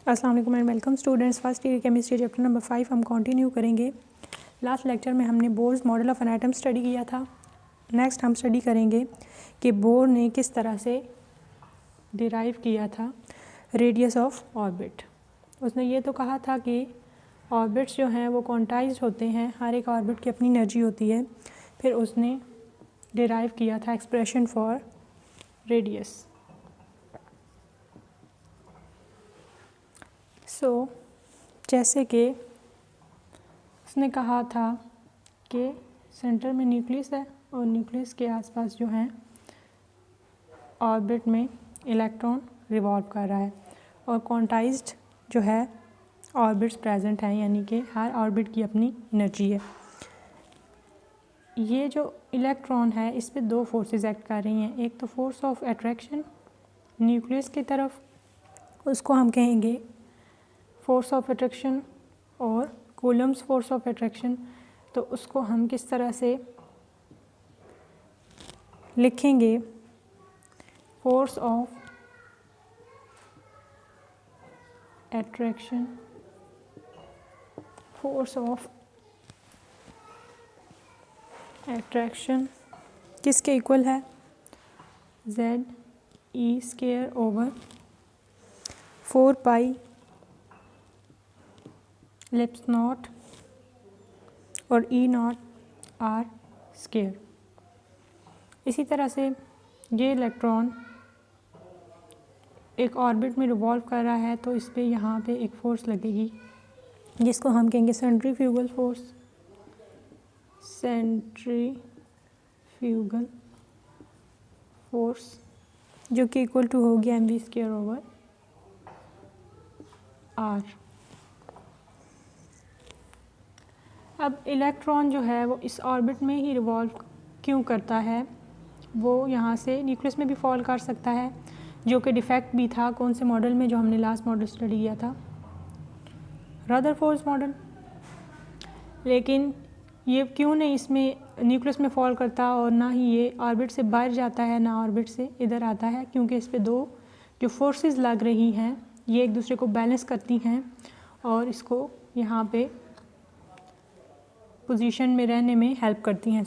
अस्सलाम वालेकुम and welcome students. First year chemistry chapter number 5 हम कंटिन्यू करेंगे। लास्ट लेक्चर में हमने Bohr's model of an atom study किया था। नेक्स्ट हम स्टडी करेंगे कि बोर ने किस तरह से डिराइव किया था रेडियस ऑफ ऑर्बिट। उसने ये तो कहा था कि ऑर्बिट्स जो हैं वो क्वांटाइज्ड होते हैं, हर एक ऑर्बिट की अपनी एनर्जी होती है। फिर उसने डिराइव किया था एक्सप्रेशन फॉर रेडियस। जैसे कि उसने कहा था कि सेंटर में न्यूक्लियस है और न्यूक्लियस के आसपास जो है ऑर्बिट में इलेक्ट्रॉन रिवॉल्व कर रहा है और क्वांटाइज्ड जो है ऑर्बिट्स प्रेजेंट हैं, यानी कि हर ऑर्बिट की अपनी एनर्जी है। ये जो इलेक्ट्रॉन है इस पे दो फोर्सेस एक्ट कर रही हैं। एक तो फोर्स ऑफ अट्रैक्शन न्यूक्लियस की तरफ, उसको हम कहेंगे फोर्स ऑफ अट्रैक्शन, और कूलम्स फोर्स ऑफ अट्रैक्शन। तो उसको हम किस तरह से लिखेंगे? Force of attraction, force of attraction किसके इक्वल है? Z(E²/4 पाई एलिप्स नॉट और E0r²। इसी तरह से ये इलेक्ट्रॉन एक ऑर्बिट में रिवॉल्व कर रहा है, तो इस पे यहाँ पे एक फोर्स लगेगी जिसको हम कहेंगे सेंट्रीफ्यूगल फोर्स। सेंट्रीफ्यूगल फोर्स जो कि इक्वल टू होगी mv²/r। अब इलेक्ट्रॉन जो है वो इस ऑर्बिट में ही रिवॉल्व क्यों करता है? वो यहाँ से न्यूक्लियस में भी फॉल कर सकता है, जो कि डिफेक्ट भी था कौन से मॉडल में, जो हमने लास्ट मॉडल स्टडी किया था, रदरफोर्ड मॉडल। लेकिन ये क्यों नहीं इसमें न्यूक्लियस में फॉल करता और ना ही ये ऑर्बिट से बाहर जाता है ना ऑर्बिट से इधर आता है? क्योंकि इस पे दो जो फोर्सेस लग रही हैं ये एक दूसरे को बैलेंस करती हैं और इसको यहाँ पे पोजीशन में रहने में हेल्प करती हैं।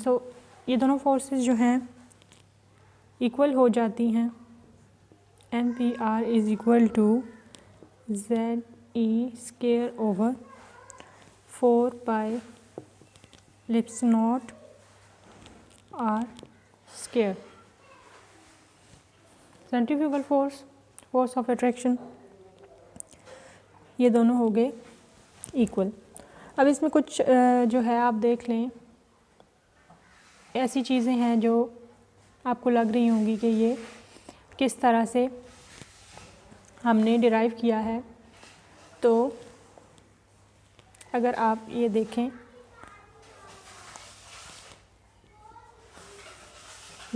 ये दोनों फोर्सेस जो हैं इक्वल हो जाती हैं। mPr = Z(E²/4 pi ellipse not r²। Centrifugal force, force of attraction, ये दोनों हो गए इक्वल। अब इसमें कुछ जो है आप देख लें, ऐसी चीज़ें हैं जो आपको लग रही होंगी कि ये किस तरह से हमने डिराइव किया है। तो अगर आप ये देखें,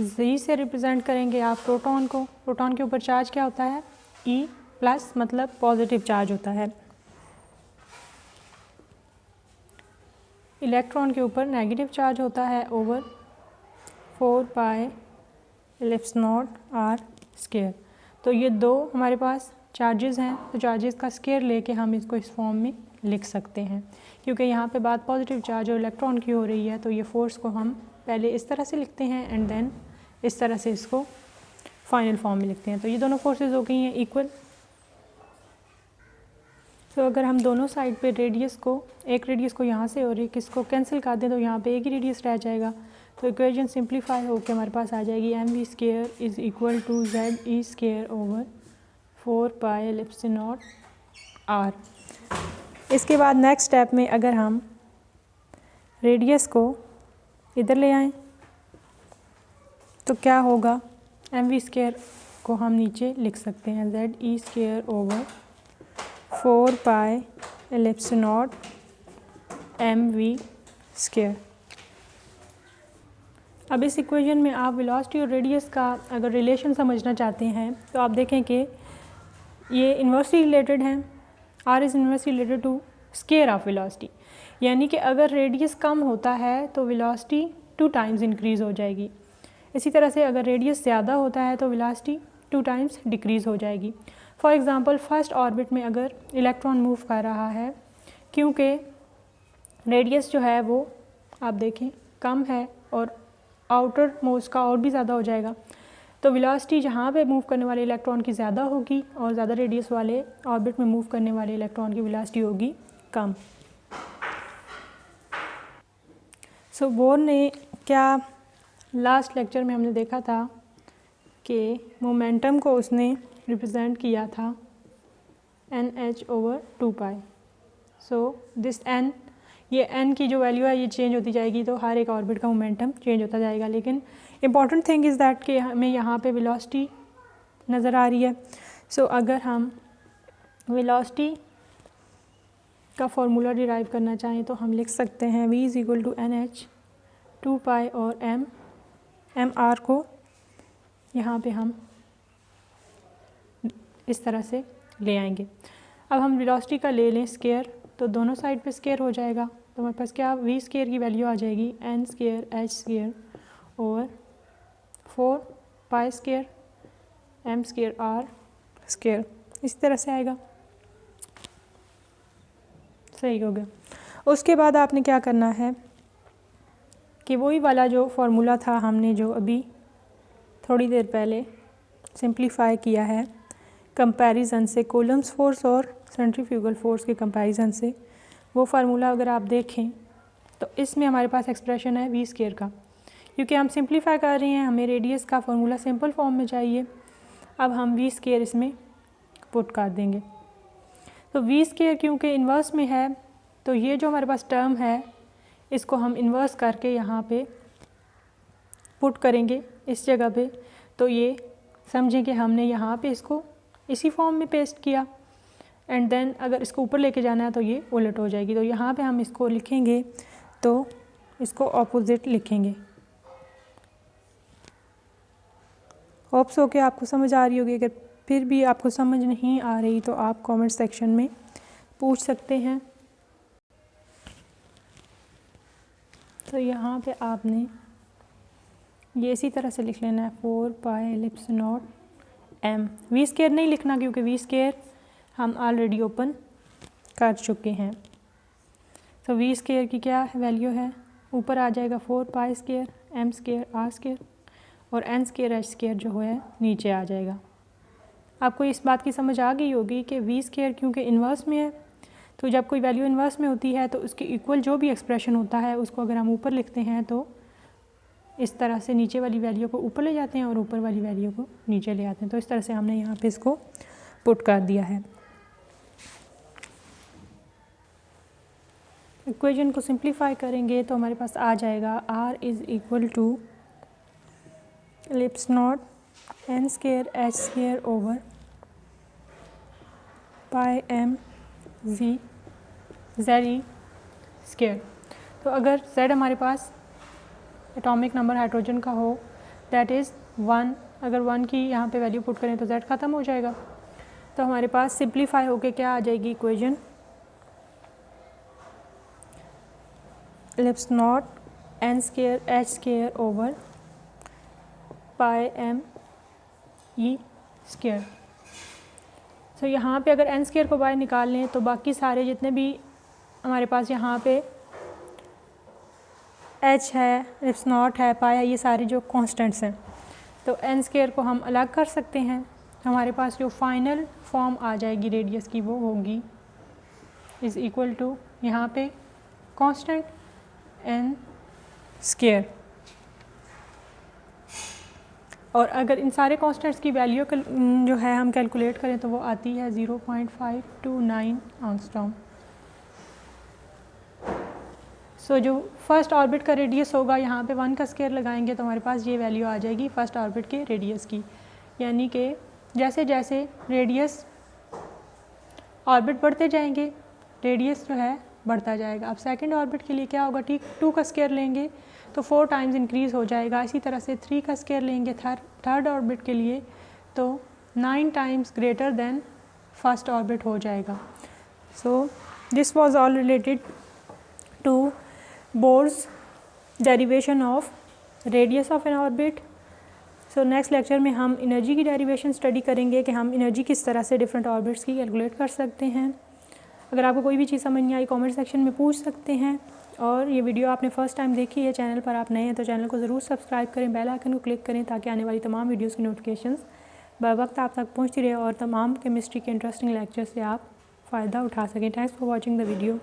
Z से रिप्रेजेंट करेंगे आप प्रोटॉन को। प्रोटॉन के ऊपर चार्ज क्या होता है? E+, मतलब पॉजिटिव चार्ज होता है। इलेक्ट्रॉन के ऊपर नेगेटिव चार्ज होता है over 4 pi ellipse not r²। तो ये दो हमारे पास चार्जेस हैं, तो चार्जेस का स्केयर लेके हम इसको इस फॉर्म में लिख सकते हैं। क्योंकि यहाँ पे बात पॉजिटिव चार्ज और इलेक्ट्रॉन की हो रही है, तो ये फोर्स को हम पहले इस तरह से लिखते हैं एंड देन इस तरह से इसको फाइनल फॉर्म में लिखते हैं। तो ये दोनों फोर्सेस हो गई हैं इक्वल। तो अगर हम दोनों साइड पे रेडियस को, एक रेडियस को यहाँ से और एक इसको कैंसिल कर दें तो यहाँ पे एक ही रेडियस रह जाएगा। तो इक्वेशन सिंप्लीफाई होकर हमारे पास आ जाएगी mv² = Z(E²/4 pi ellipse not r। इसके बाद नेक्स्ट स्टेप में अगर हम रेडियस को इधर ले आएँ तो क्या होगा? mv² को हम नीचे लिख सकते हैं Z(E²/4 pi ellipse not mv²। अब इस इक्वेशन में आप वेलोसिटी और रेडियस का अगर रिलेशन समझना चाहते हैं तो आप देखें कि ये इन्वर्सली रिलेटेड हैं। r is inversely related to square of velocity, यानी कि अगर रेडियस कम होता है तो वेलोसिटी 2 टाइम्स इंक्रीज़ हो जाएगी। इसी तरह से अगर रेडियस ज़्यादा होता है तो वेलोसिटी 2 टाइम्स डिक्रीज़ हो जाएगी। फॉर एग्ज़ाम्पल फर्स्ट ऑर्बिट में अगर इलेक्ट्रॉन मूव कर रहा है, क्योंकि रेडियस जो है वो आप देखें कम है और आउटर मोस्ट का और भी ज़्यादा हो जाएगा, तो वेलोसिटी जहाँ पे मूव करने वाले इलेक्ट्रॉन की ज़्यादा होगी और ज़्यादा रेडियस वाले ऑर्बिट में मूव करने वाले इलेक्ट्रॉन की वेलोसिटी होगी कम। सो बोर ने क्या लास्ट लेक्चर में हमने देखा था कि मोमेंटम को उसने रिप्रेजेंट किया था NH/2π। सो दिस n, ये n की जो वैल्यू है ये चेंज होती जाएगी, तो हर एक ऑर्बिट का मोमेंटम चेंज होता जाएगा। लेकिन इम्पॉर्टेंट थिंग इज़ दैट कि हमें यहाँ पे वेलोसिटी नज़र आ रही है। सो अगर हम वेलोसिटी का फॉर्मूला डिराइव करना चाहें तो हम लिख सकते हैं v = NH/2π और mr को यहाँ पे हम इस तरह से ले आएंगे। अब हम वेलोसिटी का ले लें स्केयर, तो दोनों साइड पे स्केयर हो जाएगा, तो हमारे पास क्या v² की वैल्यू आ जाएगी n² h² और 4π² m² r², इस तरह से आएगा। सही हो गया। उसके बाद आपने क्या करना है कि वही वाला जो फार्मूला था हमने जो अभी थोड़ी देर पहले सिंप्लीफाई किया है कंपैरिजन से, कूलम्ब्स फोर्स और सेंट्रीफ्यूगल फोर्स के कंपैरिजन से, वो फार्मूला अगर आप देखें तो इसमें हमारे पास एक्सप्रेशन है v² का, क्योंकि हम सिंप्लीफाई कर रहे हैं, हमें रेडियस का फार्मूला सिंपल फॉर्म में चाहिए। अब हम v² इसमें पुट कर देंगे, तो v² क्योंकि इन्वर्स में है, तो ये जो हमारे पास टर्म है इसको हम इन्वर्स करके यहाँ पे पुट करेंगे इस जगह पे, तो ये समझें कि हमने यहाँ पे इसको इसी फॉर्म में पेस्ट किया, एंड देन अगर इसको ऊपर लेके जाना है तो ये उलट हो जाएगी। तो यहाँ पे हम इसको लिखेंगे तो इसको ऑपोजिट लिखेंगे। होप्स हो के आपको समझ आ रही होगी। अगर फिर भी आपको समझ नहीं आ रही तो आप कमेंट सेक्शन में पूछ सकते हैं। तो यहाँ पे आपने ये इसी तरह से लिख लेना है 4π एलिप्स नॉट m। v² नहीं लिखना क्योंकि v² हम ऑलरेडी ओपन कर चुके हैं। तो v² की क्या वैल्यू है, ऊपर आ जाएगा 4π² m² r² और n² h² जो है नीचे आ जाएगा। आपको इस बात की समझ आ गई होगी कि v² क्योंकि इन्वर्स में है, तो जब कोई वैल्यू इन्वर्स में होती है तो उसके इक्वल जो भी एक्सप्रेशन होता है उसको अगर हम ऊपर लिखते हैं तो इस तरह से नीचे वाली वैल्यू को ऊपर ले जाते हैं और ऊपर वाली वैल्यू को नीचे ले आते हैं। तो इस तरह से हमने यहाँ पे इसको पुट कर दिया है। इक्वेशन को सिंप्लीफाई करेंगे तो हमारे पास आ जाएगा r = ellipse not n² h² over pi m v z²। तो अगर z हमारे पास एटॉमिक नंबर हाइड्रोजन का हो दैट इज़ 1, अगर 1 की यहाँ पे वैल्यू पुट करें तो z ख़त्म हो जाएगा। तो हमारे पास सिंप्लीफाई होके क्या आ जाएगी equation, ellipse not n² h² over pi m e²। तो यहाँ पे अगर n² को बाहर निकाल लें तो बाकी सारे जितने भी हमारे पास यहाँ पे h है, एलिप्स नॉट है, पाई है, ये सारे जो कॉन्स्टेंट्स हैं, तो n² को हम अलग कर सकते हैं। हमारे पास जो फाइनल फॉर्म आ जाएगी रेडियस की वो होगी इज़ इक्वल टू यहाँ पे कांस्टेंट n², और अगर इन सारे कांस्टेंट्स की वैल्यू जो है हम कैलकुलेट करें तो वो आती है 0.529 एंगस्ट्रॉम। सो जो फर्स्ट ऑर्बिट का रेडियस होगा यहाँ पे 1 का स्क्वायर लगाएंगे तो हमारे पास ये वैल्यू आ जाएगी फर्स्ट ऑर्बिट के रेडियस की, यानी कि जैसे जैसे रेडियस ऑर्बिट बढ़ते जाएंगे रेडियस जो है बढ़ता जाएगा। अब सेकंड ऑर्बिट के लिए क्या होगा, ठीक 2 का स्क्वायर लेंगे तो 4 टाइम्स इंक्रीज़ हो जाएगा। इसी तरह से 3 का स्क्वायर लेंगे थर्ड ऑर्बिट के लिए तो 9 times greater than first orbit हो जाएगा। So this was all related to Bohr's derivation of radius of an orbit. So next lecture में हम एनर्जी की डेरिवेशन स्टडी करेंगे कि हम एनर्जी किस तरह से डिफरेंट ऑर्बिट्स की कैलकुलेट कर सकते हैं। अगर आपको कोई भी चीज़ समझ नहीं आई कमेंट सेक्शन में पूछ सकते हैं। और ये वीडियो आपने फ़र्स्ट टाइम देखी है, चैनल पर आप नए हैं तो चैनल को ज़रूर सब्सक्राइब करें, बेल आइकन को क्लिक करें ताकि आने वाली तमाम वीडियोस की नोटिफिकेशंस बवक्त आप तक पहुंचती रहे और तमाम केमिस्ट्री के इंटरेस्टिंग लेक्चर से आप फ़ायदा उठा सकें। Thanks for watching the video.